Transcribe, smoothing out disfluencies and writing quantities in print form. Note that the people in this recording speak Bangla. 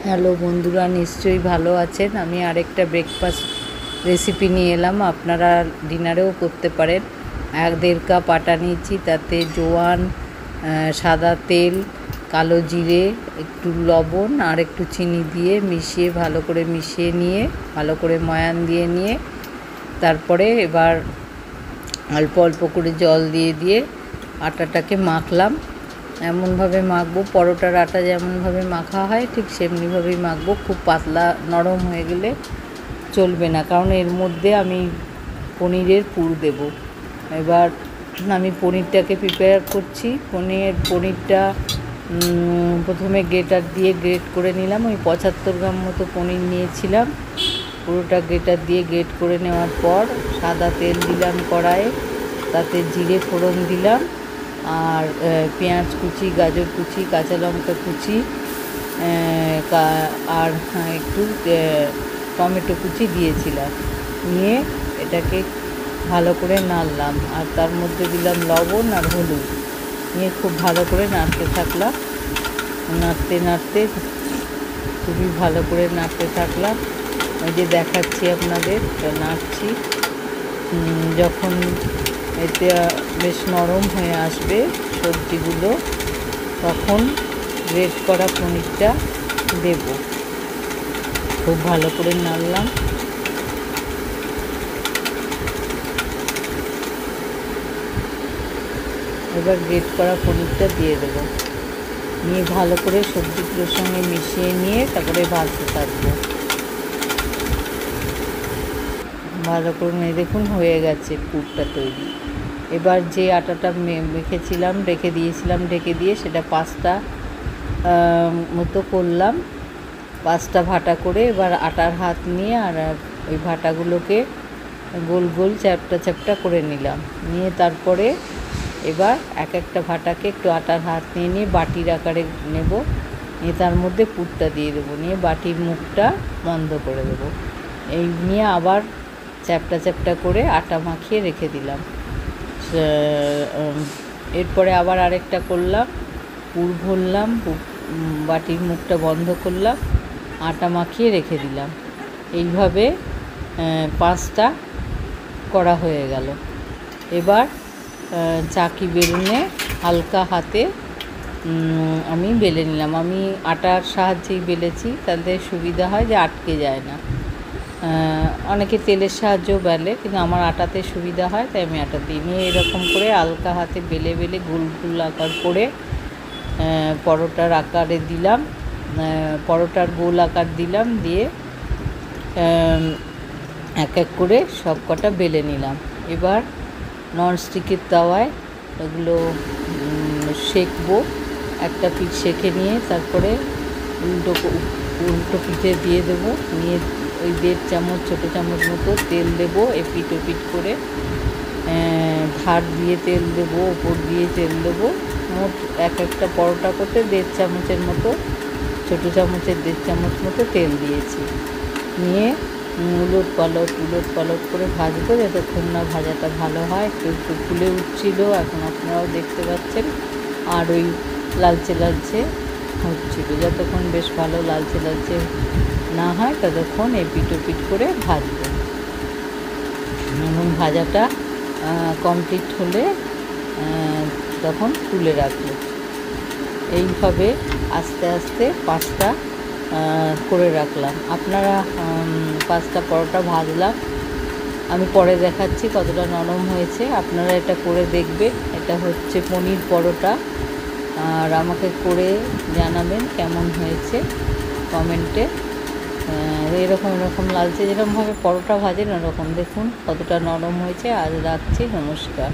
হ্যালো বন্ধুরা, নিশ্চয়ই ভালো আছেন। আমি আরেকটা ব্রেকফাস্ট রেসিপি নিয়ে এলাম। আপনারা ডিনারেও করতে পারেন। 1-1.5 কাপ আটা নিয়েছি, তাতে জোয়ান, সাদা তেল, কালো জিরে, একটু লবণ আর একটু চিনি দিয়ে মিশিয়ে ভালো করে মিশিয়ে নিয়ে ভালো করে ময়ান দিয়ে নিয়ে তারপরে এবার অল্প অল্প করে জল দিয়ে দিয়ে আটাটাকে মাখলাম। এমনভাবে মাখবো, পরোটার আটা যেমনভাবে মাখা হয় ঠিক সেমনিভাবেই মাখবো। খুব পাতলা নরম হয়ে গেলে চলবে না, কারণ এর মধ্যে আমি পনিরের পুর দেব। এবার আমি পনিরটাকে প্রিপেয়ার করছি। পনিরটা প্রথমে গ্রেটার দিয়ে গ্রেট করে নিলাম। ওই 75 গ্রাম মতো পনির নিয়েছিলাম। পুরোটা গ্রেটার দিয়ে গ্রেট করে নেওয়ার পর সাদা তেল দিলাম কড়াইয়ে, তাতে জিরে ফোড়ন দিলাম আর পেঁয়াজ কুচি, গাজর কুচি, কাঁচা লঙ্কা কুচি আর একটু টমেটো কুচি দিয়েছিলাম। নিয়ে এটাকে ভালো করে নাড়লাম আর তার মধ্যে দিলাম লবণ আর হলুদ। নিয়ে খুব ভালো করে নাড়তে থাকলাম। নাড়তে নাড়তে খুবই ভালো করে নাড়তে থাকলাম। ওই যে দেখাচ্ছি আপনাদের, নাড়ছি। যখন এটা বেশ নরম হয়ে আসবে সবজিগুলো, তখন গ্রেট করা পনিরটা দেব। খুব ভালো করে নাড়লাম। এবার গ্রেট করা পনিরটা দিয়ে দেবো। নিয়ে ভালো করে সবজিগুলোর সঙ্গে মিশিয়ে নিয়ে তারপরে ভাজতে থাকবো। ভালো করে দেখুন হয়ে গেছে পুরটা তৈরি। এবার যে আটাটা মেখেছিলাম রেখে দিয়েছিলাম ঢেকে দিয়ে, সেটা 5টা মতো করলাম। 5টা ভাটা করে এবার আটার হাত নিয়ে আর ওই ভাটাগুলোকে গোল গোল চ্যাপটা চ্যাপটা করে নিলাম। নিয়ে তারপরে এবার এক একটা ভাটাকে একটু আটার হাত নিয়ে বাটির আকারে নেব। নিয়ে তার মধ্যে পুরটা দিয়ে দেবো। নিয়ে বাটির মুখটা বন্ধ করে দেবো। এই নিয়ে আবার চ্যাপটা চ্যাপটা করে আটা মাখিয়ে রেখে দিলাম। এরপরে আবার আরেকটা করলাম, পুর ভরলাম, বাটির মুখটা বন্ধ করলাম, আটা মাখিয়ে রেখে দিলাম। এইভাবে 5টা করা হয়ে গেল। এবার চাকি বেলুনে হালকা হাতে আমি বেলে নিলাম। আমি আটার সাহায্যেই বেলেছি, তাতে সুবিধা হয় যে আটকে যায় না। অনেকে তেলের সাহায্যেও বেলে, কিন্তু আমার আটাতে সুবিধা হয়, তাই আমি আটা দিই। নিয়ে এরকম করে হালকা হাতে বেলে বেলে গোল গোল আকার করে পরোটার আকারে দিলাম, পরোটার গোল আকার দিলাম। দিয়ে এক এক করে সব কটা বেলে নিলাম। এবার ননস্টিকের তাওয়ায় এগুলো সেঁকবো। একটা পিঠ সেঁকে নিয়ে তারপরে উল্টো পিঠে দিয়ে দেবো। নিয়ে ওই 1.5 চামচ ছোটো চামচ মতো তেল দেবো, এপিট ওপিট করে। ধার দিয়ে তেল দেবো, ওপর দিয়ে তেল দেবো। মোট এক একটা পরোটা করতে 1.5 চামচের মতো, ছোটো চামচের 1.5 চামচ মতো তেল দিয়েছি। নিয়ে উলট পালট করে ভাজবো যতক্ষণ না ভাজাটা ভালো হয়। একটু একটু ফুলে উঠছিল, এখন আপনারাও দেখতে পাচ্ছেন। আর ওই লালচে লালচে হচ্ছিল। যতক্ষণ বেশ ভালো লালচে লালচে না হয় ততক্ষণ এপিট ওপিট করে ভাজবো। এবং ভাজাটা কমপ্লিট হলে তখন তুলে রাখবো। এইভাবে আস্তে আস্তে 5টা করে রাখলাম। আপনারা 5টা পরোটা ভাজলাম, আমি পরে দেখাচ্ছি কতটা নরম হয়েছে। আপনারা এটা করে দেখবেন। এটা হচ্ছে পনির পরোটা, আর আমাকে করে জানাবেন কেমন হয়েছে কমেন্টে। এরকম লালচে যেরকমভাবে পরোটা ভাজেন ওরকম দেখুন কতটা নরম হয়েছে। আজ রাখছি, নমস্কার।